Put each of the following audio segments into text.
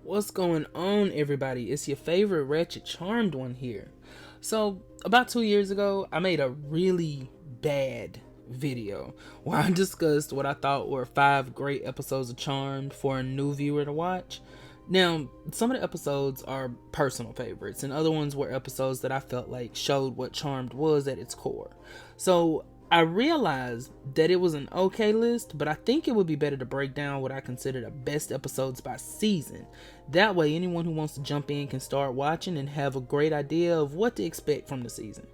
What's going on, everybody? It's your favorite Ratchet Charmed one here. So, about 2 years ago, I made a really bad video where I discussed what I thought were 5 great episodes of Charmed for a new viewer to watch. Now, some of the episodes are personal favorites, and other ones were episodes that I felt like showed what Charmed was at its core. So, I realized that it was an okay list, but I think it would be better to break down what I consider the best episodes by season. That way, anyone who wants to jump in can start watching and have a great idea of what to expect from the season.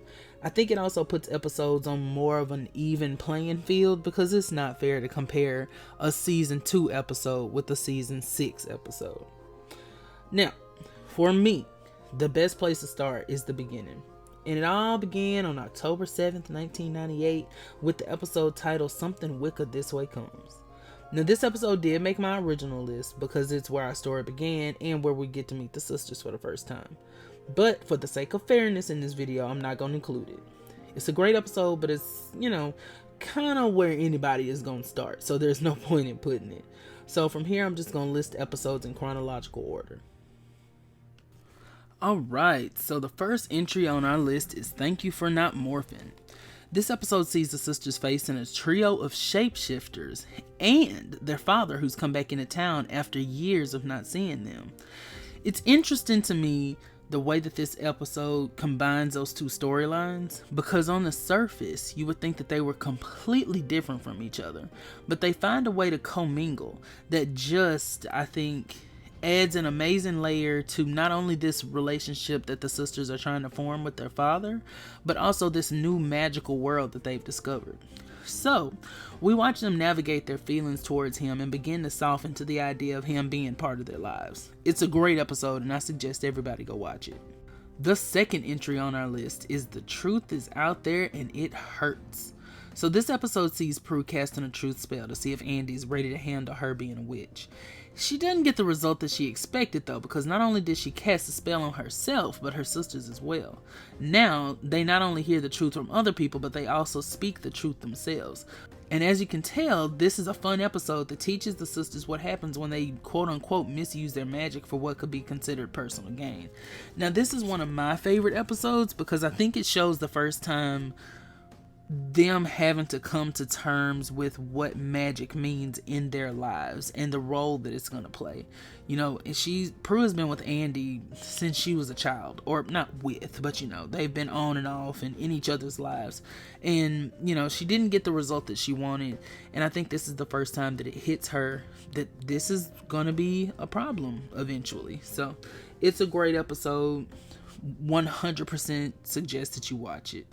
I think it also puts episodes on more of an even playing field because it's not fair to compare a season 2 episode with a season 6 episode. Now, for me, the best place to start is the beginning. And it all began on October 7th, 1998 with the episode titled Something Wicked This Way Comes. Now, this episode did make my original list because it's where our story began and where we get to meet the sisters for the first time. But for the sake of fairness in this video, I'm not going to include it. It's a great episode, but it's, kind of where anybody is going to start. So there's no point in putting it. So from here, I'm just going to list episodes in chronological order. Alright, so the first entry on our list is Thank You for Not Morphing. This episode sees the sisters facing a trio of shapeshifters and their father who's come back into town after years of not seeing them. It's interesting to me the way that this episode combines those two storylines, because on the surface you would think that they were completely different from each other, but they find a way to commingle that just, I think, adds an amazing layer to not only this relationship that the sisters are trying to form with their father, but also this new magical world that they've discovered. So, we watch them navigate their feelings towards him and begin to soften to the idea of him being part of their lives. It's a great episode and I suggest everybody go watch it. The second entry on our list is The Truth Is Out There and It Hurts. So this episode sees Prue casting a truth spell to see if Andy's ready to handle her being a witch. She doesn't get the result that she expected though, because not only did she cast a spell on herself, but her sisters as well. Now, they not only hear the truth from other people, but they also speak the truth themselves. And as you can tell, this is a fun episode that teaches the sisters what happens when they quote-unquote misuse their magic for what could be considered personal gain. Now, this is one of my favorite episodes because I think it shows the first time them having to come to terms with what magic means in their lives and the role that it's going to play. Prue has been with Andy since she was a child, or not with, but they've been on and off and in each other's lives. And, she didn't get the result that she wanted. And I think this is the first time that it hits her that this is going to be a problem eventually. So it's a great episode. 100% suggest that you watch it.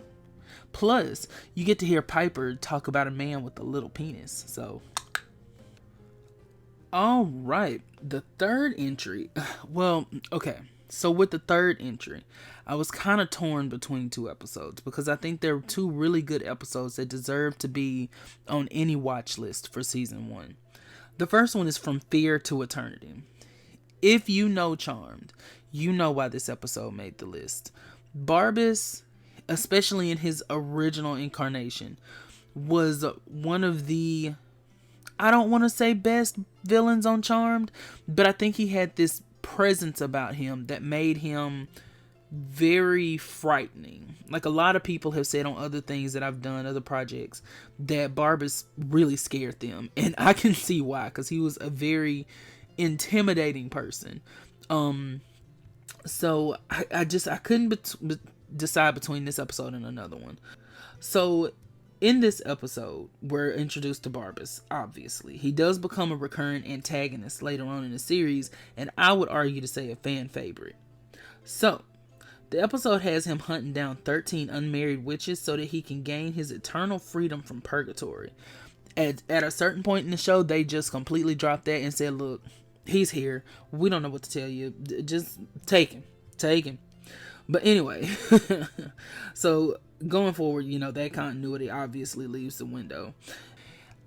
Plus, you get to hear Piper talk about a man with a little penis. So, alright, the third entry. Well, okay. So with the third entry, I was kind of torn between two episodes because I think they're two really good episodes that deserve to be on any watch list for season 1. The first one is From Fear to Eternity. If you know Charmed, you know why this episode made the list. Barbas, especially in his original incarnation, was one of the, I don't want to say best villains on Charmed, but I think he had this presence about him that made him very frightening. Like a lot of people have said on other things that I've done, other projects, that Barbas really scared them. And I can see why, because he was a very intimidating person. So I couldn't decide between this episode and another one. So in this episode, we're introduced to Barbas, obviously. He does become a recurrent antagonist later on in the series, and I would argue to say a fan favorite. So, the episode has him hunting down 13 unmarried witches so that he can gain his eternal freedom from purgatory. At a certain point in the show, they just completely dropped that and said, look, he's here. We don't know what to tell you. Just take him. Take him. But anyway, so going forward, that continuity obviously leaves the window.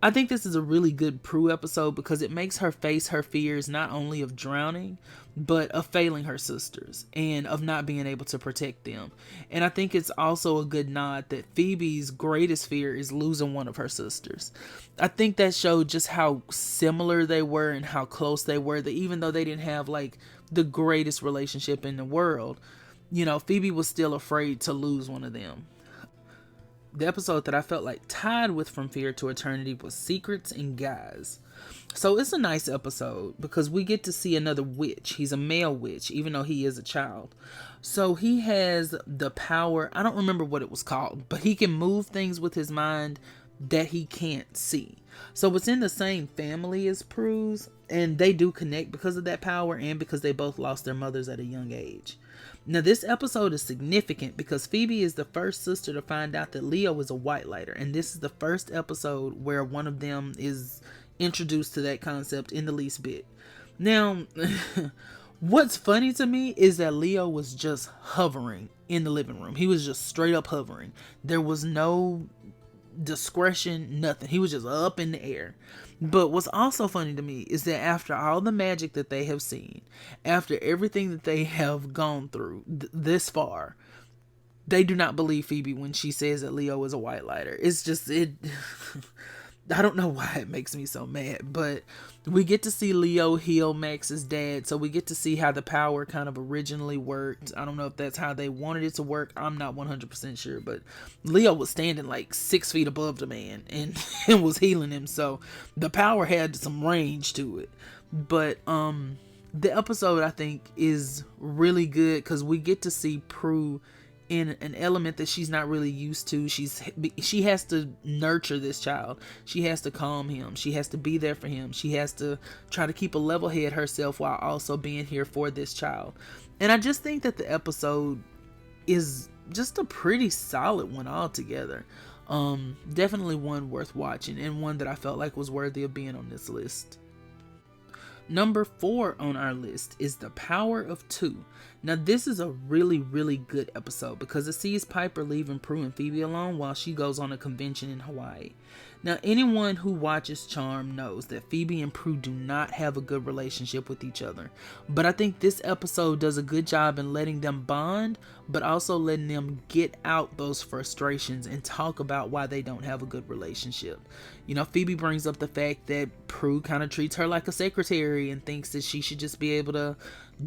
I think this is a really good Prue episode because it makes her face her fears not only of drowning, but of failing her sisters and of not being able to protect them. And I think it's also a good nod that Phoebe's greatest fear is losing one of her sisters. I think that showed just how similar they were and how close they were, that even though they didn't have like the greatest relationship in the world, you know, Phoebe was still afraid to lose one of them. The episode that I felt like tied with From Fear to Eternity was Secrets and Guys. So it's a nice episode because we get to see another witch. He's a male witch, even though he is a child. So he has the power, I don't remember what it was called, but he can move things with his mind that he can't see. So it's in the same family as Prue's, and they do connect because of that power and because they both lost their mothers at a young age. Now, this episode is significant because Phoebe is the first sister to find out that Leo is a white lighter, and this is the first episode where one of them is introduced to that concept in the least bit. Now, what's funny to me is that Leo was just hovering in the living room. He was just straight up hovering. There was no discretion, nothing. He was just up in the air. But what's also funny to me is that after all the magic that they have seen, after everything that they have gone through this far, they do not believe Phoebe when she says that Leo is a white lighter. It's just, I don't know why it makes me so mad, but we get to see Leo heal Max's dad, so we get to see how the power kind of originally worked. I don't know if that's how they wanted it to work. I'm not 100% sure, but Leo was standing like 6 feet above the man and was healing him, so the power had some range to it. But the episode, I think, is really good because we get to see Prue in an element that she's not really used to. She has to nurture this child. She has to calm him. She has to be there for him. She has to try to keep a level head herself while also being here for this child. And I just think that the episode is just a pretty solid one altogether. Definitely one worth watching and one that I felt like was worthy of being on this list. Number 4 on our list is The Power of Two. Now, this is a really, really good episode because it sees Piper leaving Prue and Phoebe alone while she goes on a convention in Hawaii. Now, anyone who watches Charmed knows that Phoebe and Prue do not have a good relationship with each other. But I think this episode does a good job in letting them bond, but also letting them get out those frustrations and talk about why they don't have a good relationship. You know, Phoebe brings up the fact that Prue kind of treats her like a secretary and thinks that she should just be able to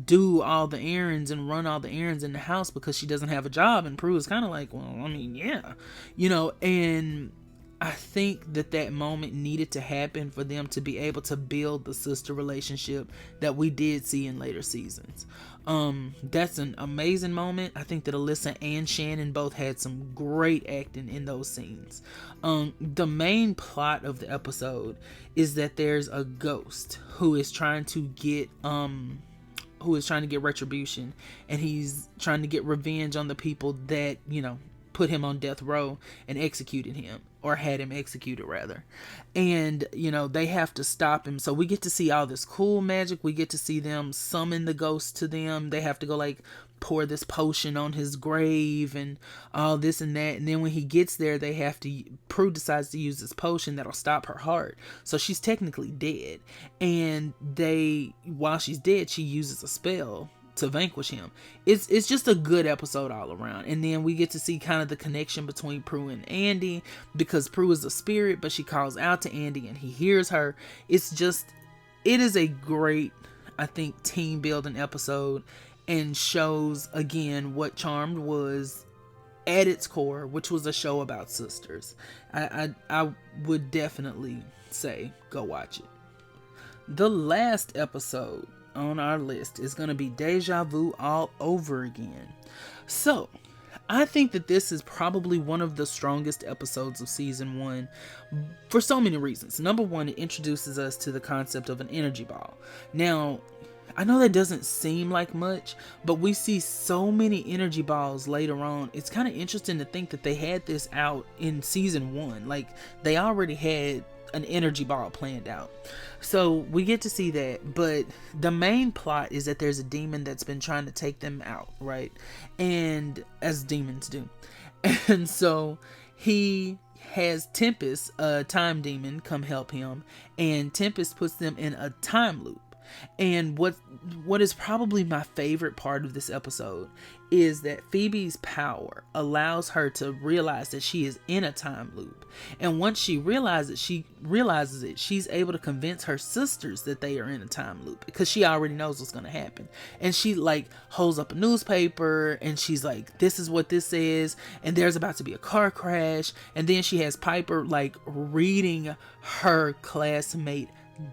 do all the errands and run all the errands in the house because she doesn't have a job. And Prue is kind of like, well, I mean, yeah, you know, and I think that moment needed to happen for them to be able to build the sister relationship that we did see in later seasons. That's an amazing moment. I think that Alyssa and Shannon both had some great acting in those scenes. The main plot of the episode is that there's a ghost who is trying to get retribution, and he's trying to get revenge on the people that, you know, put him on death row and executed him, or had him executed rather. And, you know, they have to stop him. So we get to see all this cool magic. We get to see them summon the ghost to them. They have to go like pour this potion on his grave and all this and that. And then when he gets there, Prue decides to use this potion that'll stop her heart. So she's technically dead. And while she's dead, she uses a spell to vanquish him. It's just a good episode all around. And then we get to see kind of the connection between Prue and Andy, because Prue is a spirit, but she calls out to Andy and he hears her. It is a great, I think, team building episode, and shows again what Charmed was at its core, which was a show about sisters. I would definitely say go watch it. The last episode on our list is going to be Deja Vu all over again. So I think that this is probably one of the strongest episodes of season 1 for so many reasons. Number 1, it introduces us to the concept of an energy ball. Now, I know that doesn't seem like much, but we see so many energy balls later on. It's kind of interesting to think that they had this out in season 1. Like, they already had an energy ball planned out. So we get to see that, but the main plot is that there's a demon that's been trying to take them out, right? And as demons do. And so he has Tempest, a time demon, come help him, and Tempest puts them in a time loop. And what is probably my favorite part of this episode is that Phoebe's power allows her to realize that she is in a time loop. And once she realizes it, she's able to convince her sisters that they are in a time loop because she already knows what's going to happen. And she like holds up a newspaper and she's like, this is what this is, and there's about to be a car crash. And then she has Piper like reading her classmate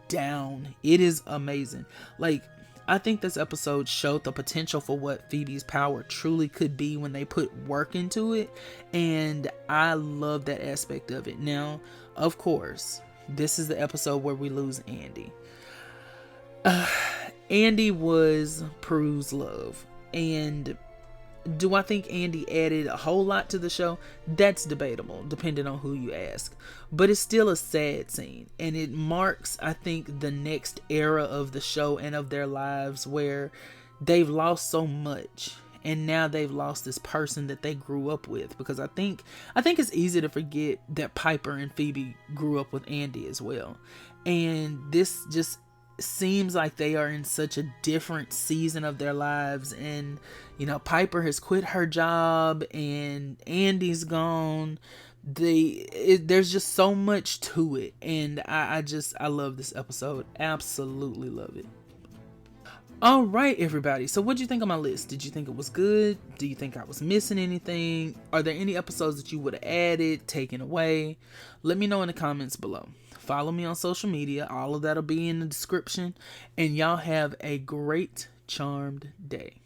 down. It is amazing. Like, I think this episode showed the potential for what Phoebe's power truly could be when they put work into it, and I love that aspect of it. Now, of course, this is the episode where we lose Andy. Andy was Prue's love, and do I think Andy added a whole lot to the show? That's debatable, depending on who you ask. But it's still a sad scene, and it marks, I think, the next era of the show and of their lives where they've lost so much, and now they've lost this person that they grew up with. Because I think it's easy to forget that Piper and Phoebe grew up with Andy as well, and this just seems like they are in such a different season of their lives. And you know, Piper has quit her job and Andy's gone. There's just so much to it, and I love this episode. Absolutely love it. All right, everybody. So what do you think of my list? Did you think it was good? Do you think I was missing anything? Are there any episodes that you would have added, taken away? Let me know in the comments below. Follow me on social media. All of that'll be in the description. And y'all have a great, charmed day.